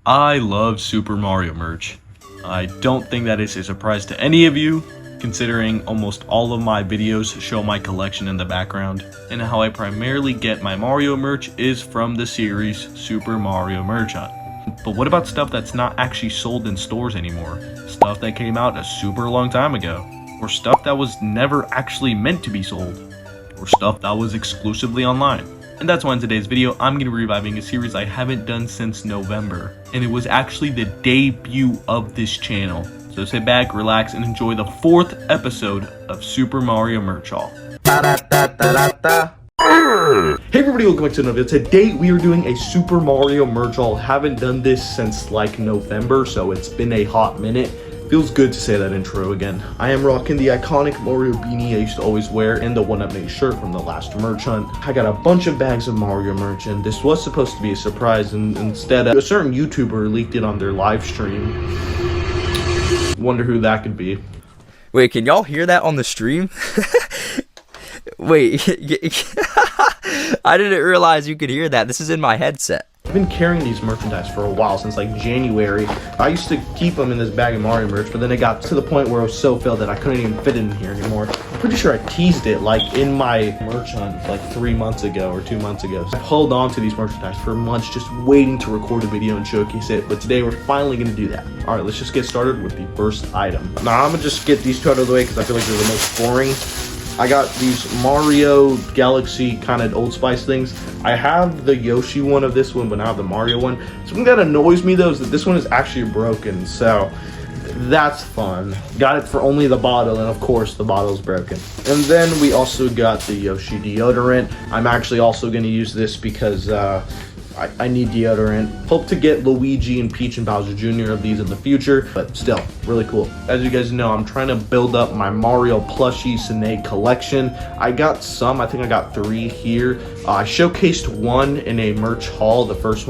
I love Super Mario merch. I don't think that is a surprise to any of you, considering almost all of my videos show my collection in the background, and how I primarily get my Mario merch is from the series Super Mario Merch Hunt. But what about stuff that's not actually sold in stores anymore? Stuff that came out a super long time ago, or stuff that was never actually meant to be sold, or stuff that was exclusively online. And that's why in today's video, I'm going to be reviving a series I haven't done since November. And it was actually the debut of this channel. So sit back, relax, and enjoy the 4th episode of Super Mario Merch Haul. Hey everybody, welcome back to another video. Today we are doing a Super Mario Merch Haul. Haven't done this since like November, so it's been a hot minute. Feels good to say that intro again. I am rocking the iconic Mario beanie I used to always wear and the one up made shirt from the last merch hunt. I got a bunch of bags of Mario merch, and this was supposed to be a surprise, and instead a certain YouTuber leaked it on their live stream. Wonder who that could be. Wait, can y'all hear that on the stream? Wait, I didn't realize you could hear that. This is in my headset. I've been carrying these merchandise for a while, since like January. I used to keep them in this bag of Mario merch, but then it got to the point where it was so filled that I couldn't even fit it in here anymore. I'm pretty sure I teased it like in my merch hunt like 3 months ago or 2 months ago. So I've held on to these merchandise for months, just waiting to record a video and showcase it, but today we're finally gonna do that. All right, let's just get started with the first item. Now I'm gonna just get these two out of the way because I feel like they're the most boring. I got these Mario Galaxy kind of Old Spice things. I have the Yoshi one of this one, but now the Mario one. Something that annoys me though is that this one is actually broken, so that's fun. Got it for only the bottle, and of course the bottle's broken. And then we also got the Yoshi deodorant. I'm actually also going to use this because I need deodorant. Hope to get Luigi and Peach and Bowser Jr. of these in the future, but still, really cool. As you guys know, I'm trying to build up my Mario plushie Cine collection. I got some, I think I got 3 here. I showcased one in a merch haul, the first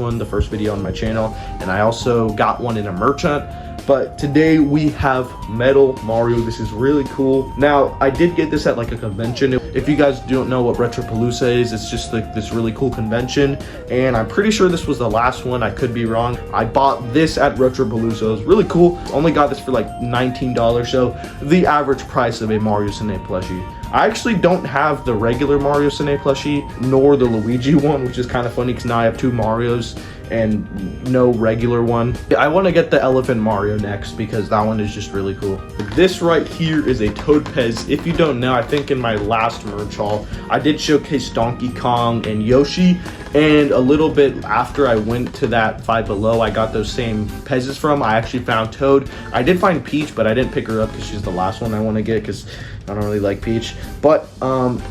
video on my channel, and I also got one in a merch hunt. But today we have Metal Mario. This is really cool. Now, I did get this at like a convention. If you guys don't know what Retropalooza is, it's just like this really cool convention. And I'm pretty sure this was the last one. I could be wrong. I bought this at Retropalooza. It was really cool. Only got this for like $19, so the average price of a Mario Cine plushie. I actually don't have the regular Mario Cine plushie, nor the Luigi one, which is kind of funny because now I have 2 Marios and no regular one. I want to get the Elephant Mario next because that one is just really cool. This right here is a Toad Pez. If you don't know, I think in my last merch haul, I did showcase Donkey Kong and Yoshi, and a little bit after I went to that Five Below, I got those same Pez's from. I actually found Toad. I did find Peach, but I didn't pick her up because she's the last one I want to get because I don't really like Peach. But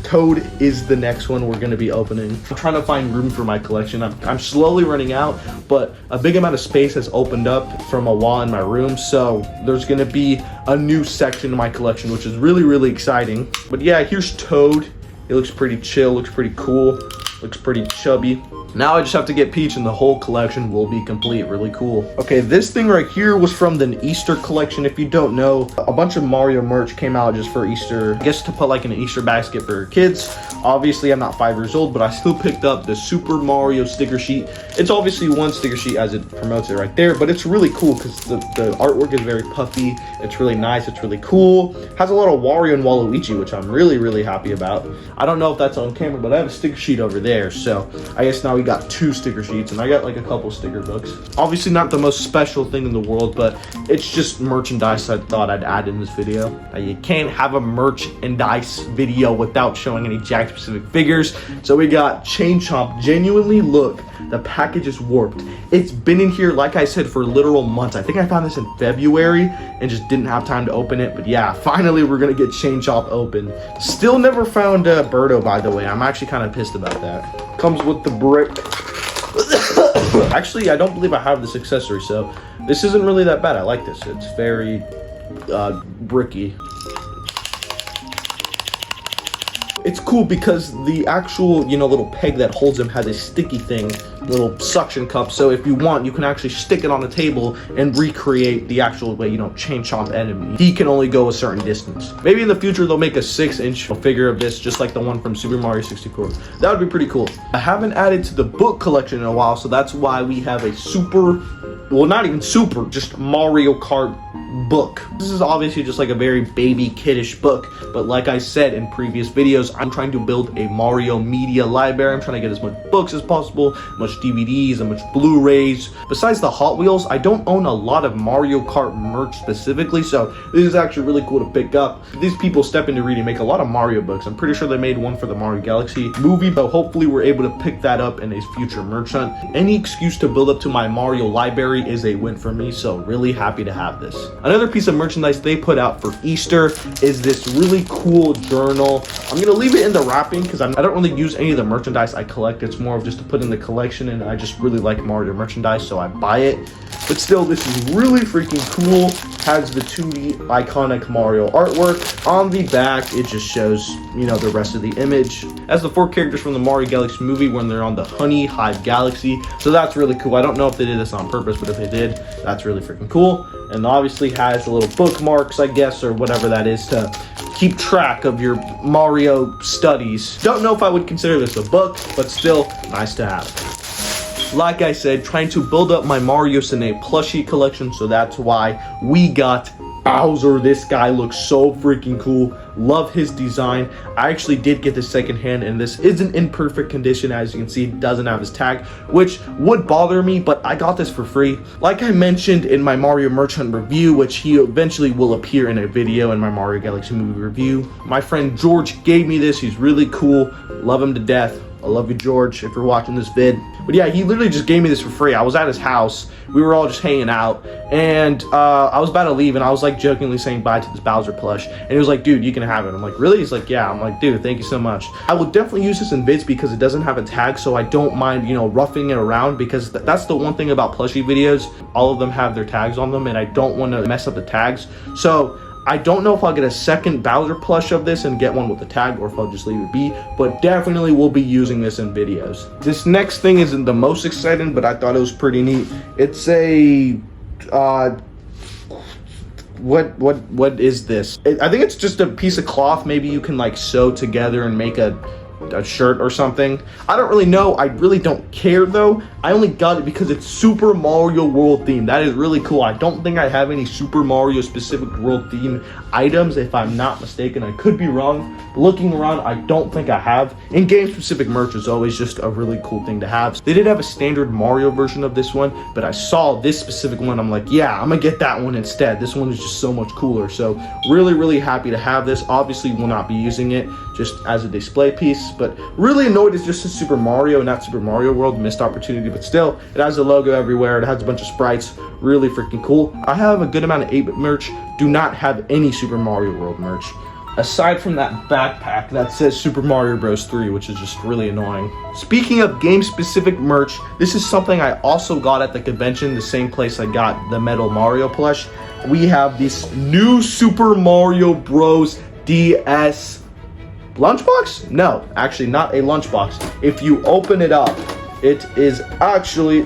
Toad is the next one we're going to be opening. I'm trying to find room for my collection. I'm slowly running out, but a big amount of space has opened up from a wall in my room, so there's going to be a new section in my collection, which is really, really exciting. But yeah, here's Toad. It looks pretty chill, looks pretty cool, looks pretty chubby. Now I just have to get Peach and the whole collection will be complete. Really cool. Okay, this thing right here was from the Easter collection. If you don't know, a bunch of Mario merch came out just for Easter. I guess to put like in an Easter basket for kids. Obviously, I'm not 5 years old, but I still picked up the Super Mario sticker sheet. It's obviously one sticker sheet as it promotes it right there, but it's really cool because the artwork is very puffy. It's really nice. It's really cool. Has a lot of Wario and Waluigi, which I'm really, really happy about. I don't know if that's on camera, but I have a sticker sheet over there, so I guess now we got 2 sticker sheets, and I got like a couple sticker books. Obviously not the most special thing in the world, but it's just merchandise I thought I'd add in this video. You can't have a merchandise video without showing any Jack specific figures. So we got Chain Chomp. Genuinely, look, the package is warped. It's been in here, like I said, for literal months. I think I found this in February and just didn't have time to open it. But yeah, finally we're gonna get Chain Chomp open. Still never found Birdo, by the way. I'm actually kind of pissed about that. Comes with the brick. Actually, I don't believe I have this accessory, so this isn't really that bad. I like this. It's very bricky. It's cool because the actual, little peg that holds him has a sticky thing little suction cup, so if you want, you can actually stick it on the table and recreate the actual way, chain chomp enemy. He can only go a certain distance. Maybe in the future they'll make a 6-inch figure of this, just like the one from Super Mario 64. That would be pretty cool. I haven't added to the book collection in a while, so that's why we have a not even super, just Mario Kart book. This is obviously just like a very baby kiddish book, but like I said in previous videos, I'm trying to build a Mario media library. I'm trying to get as much books as possible, much DVDs and much Blu-rays. Besides the Hot Wheels, I don't own a lot of Mario Kart merch specifically, so this is actually really cool to pick up. These people step into reading, make a lot of Mario books. I'm pretty sure they made one for the Mario Galaxy movie, but hopefully we're able to pick that up in a future merch hunt. Any excuse to build up to my Mario library is a win for me, so really happy to have this. Another piece of merchandise they put out for Easter is this really cool journal. I'm gonna leave it in the wrapping because I don't really use any of the merchandise I collect. It's more of just to put in the collection, and I just really like Mario merchandise, so I buy it. But still, this is really freaking cool. Has the 2D iconic Mario artwork. On the back, it just shows, the rest of the image. As the 4 characters from the Mario Galaxy movie when they're on the Honey Hive Galaxy. So that's really cool. I don't know if they did this on purpose, but if they did, that's really freaking cool. And obviously has the little bookmarks, I guess, or whatever that is to keep track of your Mario studies. Don't know if I would consider this a book, but still nice to have. Like I said, trying to build up my Mario Cine plushie collection, so that's why we got Bowser. This guy looks so freaking cool. Love his design. I actually did get this secondhand, and this isn't in perfect condition. As you can see, it doesn't have his tag, which would bother me, but I got this for free. Like I mentioned in my Mario Merch Hunt review, which he eventually will appear in a video in my Mario Galaxy movie review, my friend George gave me this. He's really cool. Love him to death. I love you, George, if you're watching this vid. But yeah, he literally just gave me this for free. I was at his house. We were all just hanging out, and I was about to leave, and I was like jokingly saying bye to this Bowser plush, and he was like, dude, you can have it. I'm like, really? He's like, yeah. I'm like, dude, thank you so much. I will definitely use this in vids because it doesn't have a tag, so I don't mind, roughing it around, because that's the one thing about plushie videos. All of them have their tags on them, and I don't want to mess up the tags. So I don't know if I'll get a second Bowser plush of this and get one with the tag, or if I'll just leave it be, but definitely will be using this in videos. This next thing isn't the most exciting, but I thought it was pretty neat. It's a what is this? I think it's just a piece of cloth. Maybe you can like sew together and make a shirt or something. I don't really know. I really don't care though. I only got it because it's Super Mario World themed. That is really cool. I don't think I have any Super Mario specific world theme items, if I'm not mistaken. I could be wrong. But looking around, I don't think I have. And game specific merch is always just a really cool thing to have. They did have a standard Mario version of this one, but I saw this specific one. I'm like, yeah, I'm gonna get that one instead. This one is just so much cooler. So really happy to have this. Obviously will not be using it just as a display piece, but really annoyed it's just a Super Mario, not Super Mario World. Missed opportunity, but still, it has a logo everywhere. It has a bunch of sprites. Really freaking cool. I have a good amount of 8-bit merch. Do not have any Super Mario World merch, aside from that backpack that says Super Mario Bros. 3, which is just really annoying. Speaking of game-specific merch, this is something I also got at the convention, the same place I got the Metal Mario plush. We have this new Super Mario Bros. DS lunchbox? No, actually not a lunchbox. If you open it up, it is actually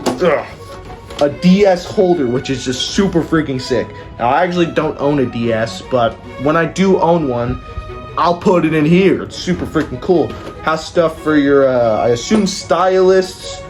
a DS holder, which is just super freaking sick. Now, I actually don't own a DS, but when I do own one, I'll put it in here. It's super freaking cool. Has stuff for your, I assume, stylists,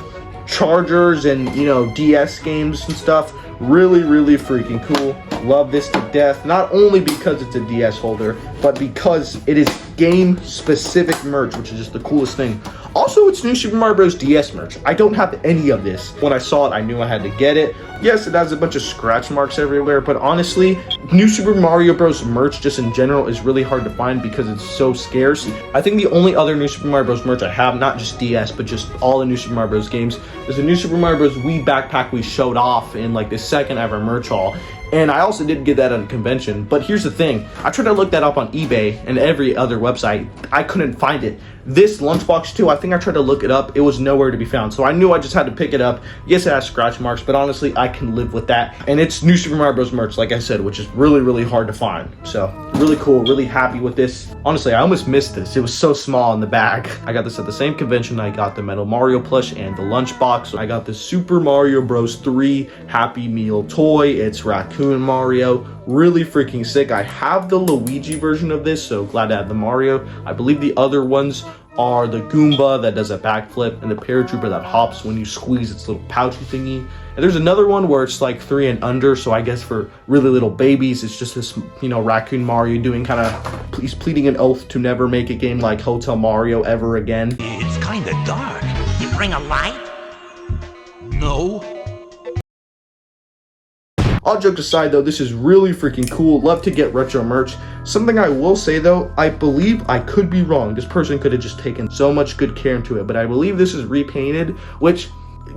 chargers, and, DS games and stuff. Really freaking cool. Love this to death. Not only because it's a DS holder, but because it is game specific merch, which is just the coolest thing. Also, it's new Super Mario Bros. DS merch. I don't have any of this. When I saw it, I knew I had to get it. Yes, it has a bunch of scratch marks everywhere, but honestly, new Super Mario Bros. Merch just in general is really hard to find because it's so scarce. I think the only other new Super Mario Bros. Merch I have, not just DS, but just all the new Super Mario Bros. Games, is the new Super Mario Bros. Wii backpack we showed off in like the second ever merch haul. And I also did get that at a convention. But here's the thing. I tried to look that up on eBay and every other website. I couldn't find it. This lunchbox too, I think I tried to look it up. It was nowhere to be found. So I knew I just had to pick it up. Yes, it has scratch marks, but honestly, I can live with that. And it's new Super Mario Bros. Merch, like I said, which is really hard to find. So Really cool, really happy with this. Honestly, I almost missed this. It was so small in the bag. I got this at the same convention. I got the Metal Mario plush and the lunchbox. I got the Super Mario Bros. 3 Happy Meal toy. It's Raccoon Mario. Really freaking sick. I have the Luigi version of this, so glad to have the Mario. I believe the other ones are the Goomba that does a backflip and the Paratrooper that hops when you squeeze its little pouchy thingy. And there's another one where it's like 3 and under, so I guess for really little babies, it's just this, you know, Raccoon Mario doing kind of, he's pleading an oath to never make a game like Hotel Mario ever again. It's kind of dark. You bring a light? No. All jokes aside though, this is really freaking cool. Love to get retro merch. Something I will say though, I believe, I could be wrong, this person could have just taken so much good care into it, but I believe this is repainted, which,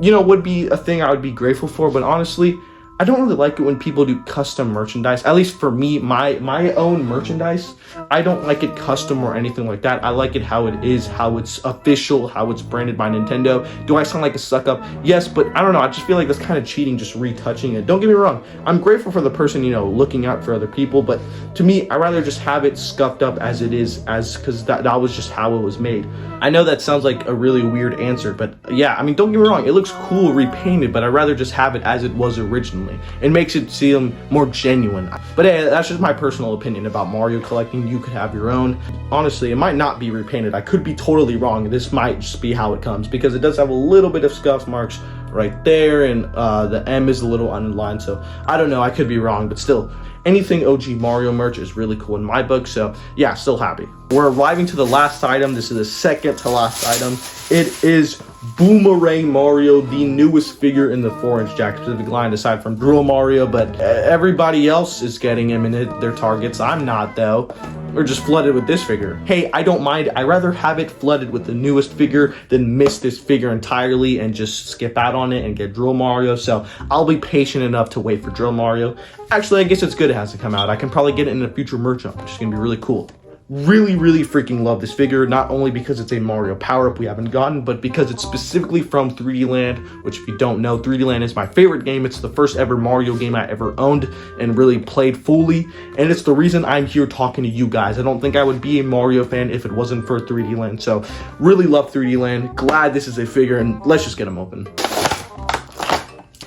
you know, would be a thing I would be grateful for. But honestly, I don't really like it when people do custom merchandise. At least for me, my own merchandise, I don't like it custom or anything like that. I like it how it is, how it's official, how it's branded by Nintendo. Do I sound like a suck up? Yes, but I don't know. I just feel like that's kind of cheating, just retouching it. Don't get me wrong. I'm grateful for the person, you know, looking out for other people. But to me, I'd rather just have it scuffed up as it is, because that was just how it was made. I know that sounds like a really weird answer, but yeah, I mean, don't get me wrong. It looks cool repainted, but I'd rather just have it as it was originally. It makes it seem more genuine. But hey, that's just my personal opinion about Mario collecting. You could have your own. Honestly, it might not be repainted. I could be totally wrong. This might just be how it comes, because it does have a little bit of scuff marks right there, and the M is a little unaligned, so I don't know, I could be wrong, but still, anything OG Mario merch is really cool in my book, so yeah, still happy. We're arriving to the last item. This is the second to last item. It is Boomerang Mario, the newest figure in the 4-inch Jack specific line, aside from Drill Mario, but everybody else is getting him in their targets. I'm not, though. We're just flooded with this figure. Hey, I don't mind. I'd rather have it flooded with the newest figure than miss this figure entirely and just skip out on it and get Drill Mario, so I'll be patient enough to wait for Drill Mario. Actually, I guess it's good it has to come out. I can probably get it in a future merch up, which is gonna be really cool. Really freaking love this figure, not only because it's a Mario power-up we haven't gotten, but because it's specifically from 3D Land, which if you don't know, 3D Land is my favorite game. It's the first ever Mario game I ever owned and really played fully, and it's the reason I'm here talking to you guys. I don't think I would be a Mario fan if it wasn't for 3D Land, so really love 3D Land. Glad this is a figure, and let's just get him open.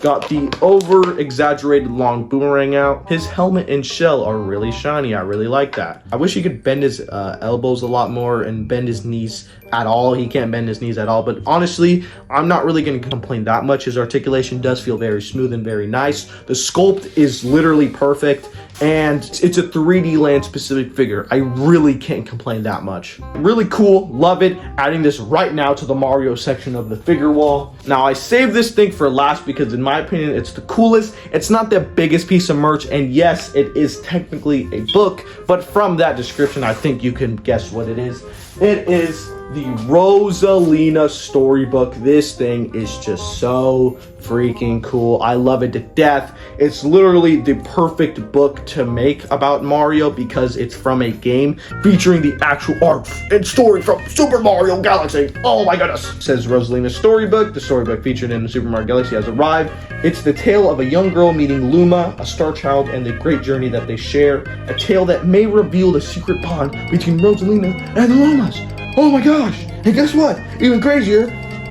Got the over-exaggerated long boomerang out. His helmet and shell are really shiny. I really like that. I wish he could bend his elbows a lot more and bend his knees at all. He can't bend his knees at all, but honestly, I'm not really going to complain that much. His articulation does feel very smooth and very nice. The sculpt is literally perfect, and it's a 3D Land specific figure. I really can't complain that much. Really cool, love it. Adding this right now to the Mario section of the figure wall. Now, I saved this thing for last because in my opinion, it's the coolest. It's not the biggest piece of merch, and yes, it is technically a book, but from that description, I think you can guess what it is. It is the Rosalina storybook. This thing is just so freaking cool. I love it to death. It's literally the perfect book to make about Mario because it's from a game featuring the actual art and story from Super Mario Galaxy. Oh my goodness. It says Rosalina's storybook. The storybook featured in Super Mario Galaxy has arrived. It's the tale of a young girl meeting Luma, a star child, and the great journey that they share. A tale that may reveal the secret bond between Rosalina and the Lumas. Oh my gosh, and guess what? Even crazier,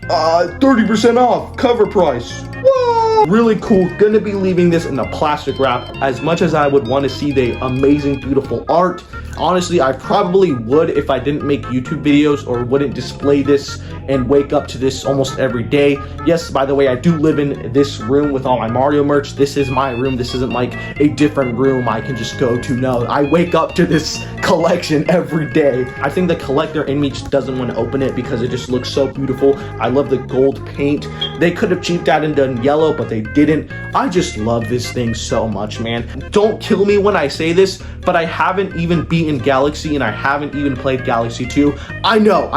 30% off, cover price. Whoa! Really cool. Gonna be leaving this in a plastic wrap. As much as I would want to see the amazing, beautiful art, honestly, I probably would if I didn't make YouTube videos or wouldn't display this and wake up to this almost every day. Yes, by the way, I do live in this room with all my Mario merch. This is my room. This isn't like a different room I can just go to. No, I wake up to this collection every day. I think the collector in me just doesn't want to open it because it just looks so beautiful. I love the gold paint. They could have cheaped out and done yellow, but they didn't. I just love this thing so much, man. Don't kill me when I say this, but I haven't even beaten Galaxy and I haven't even played Galaxy 2. I know,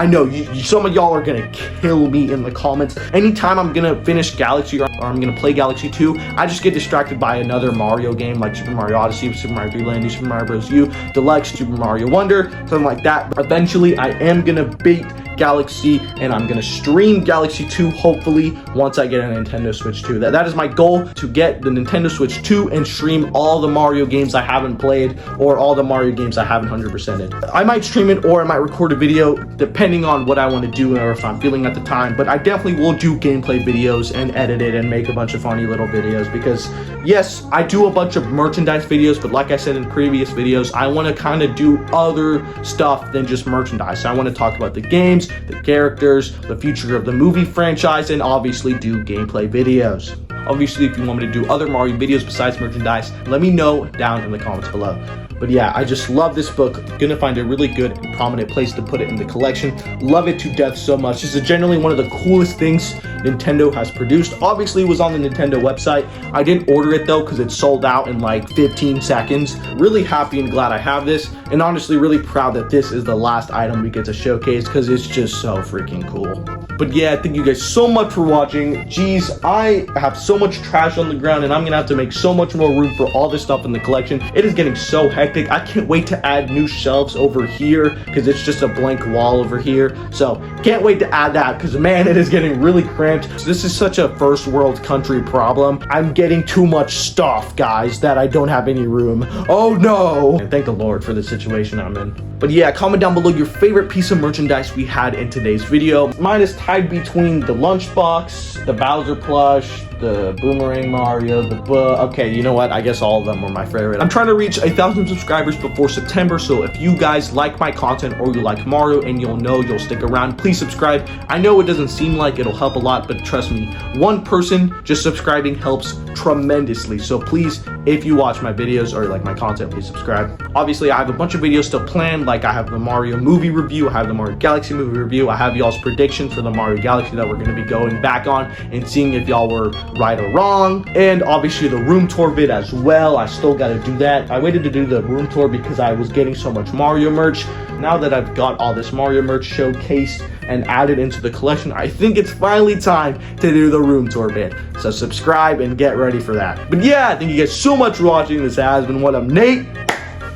some of y'all are gonna kill me in the comments. Anytime I'm gonna finish Galaxy or I'm gonna play Galaxy 2, I just get distracted by another Mario game like Super Mario Odyssey, Super Mario 3D Land, New Super Mario Bros. U, Deluxe, Super Mario Wonder, something like that. But eventually, I am gonna beat Galaxy, and I'm gonna stream Galaxy 2 hopefully once I get a Nintendo Switch 2. That is my goal, to get the Nintendo Switch 2 and stream all the Mario games I haven't played, or all the Mario games I haven't 100%ed. I might stream it, or I might record a video depending on what I want to do or if I'm feeling at the time, but I definitely will do gameplay videos and edit it and make a bunch of funny little videos, because yes, I do a bunch of merchandise videos, but like I said in previous videos, I want to kind of do other stuff than just merchandise. So I want to talk about the games, the characters, the future of the movie franchise, and obviously do gameplay videos. Obviously, if you want me to do other Mario videos besides merchandise, let me know down in the comments below. But yeah, I just love this book. Gonna find a really good and prominent place to put it in the collection. Love it to death so much. This is generally one of the coolest things Nintendo has produced. Obviously, it was on the Nintendo website. I didn't order it though because it sold out in like 15 seconds. Really happy and glad I have this, and honestly really proud that this is the last item we get to showcase because it's just so freaking cool. But yeah, thank you guys so much for watching. Jeez, I have so much trash on the ground, and I'm gonna have to make so much more room for all this stuff in the collection. It is getting so hectic. I can't wait to add new shelves over here because it's just a blank wall over here. So can't wait to add that because man, it is getting really cramped. So this is such a first world country problem. I'm getting too much stuff, guys, that I don't have any room. Oh no! And thank the Lord for the situation I'm in. But yeah, comment down below your favorite piece of merchandise we had in today's video. Mine is tied between the lunchbox, the Bowser plush, the Boomerang Mario, the okay, you know what? I guess all of them were my favorite. I'm trying to reach 1,000 subscribers before September, so if you guys like my content or you like Mario and you'll stick around, please subscribe. I know it doesn't seem like it'll help a lot, but trust me, one person just subscribing helps tremendously. So please, if you watch my videos or like my content, please subscribe. Obviously, I have a bunch of videos still planned, like I have the Mario movie review, I have the Mario Galaxy movie review, I have y'all's predictions for the Mario Galaxy that we're going to be going back on and seeing if y'all were right or wrong, and obviously the room tour vid as well. I still got to do that. I waited to do the room tour because I was getting so much Mario merch. Now that I've got all this Mario merch showcased and added into the collection, I think it's finally time to do the room tour bit. So subscribe and get ready for that. But yeah, thank you guys so much for watching. This has been What Up Nate.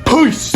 Peace!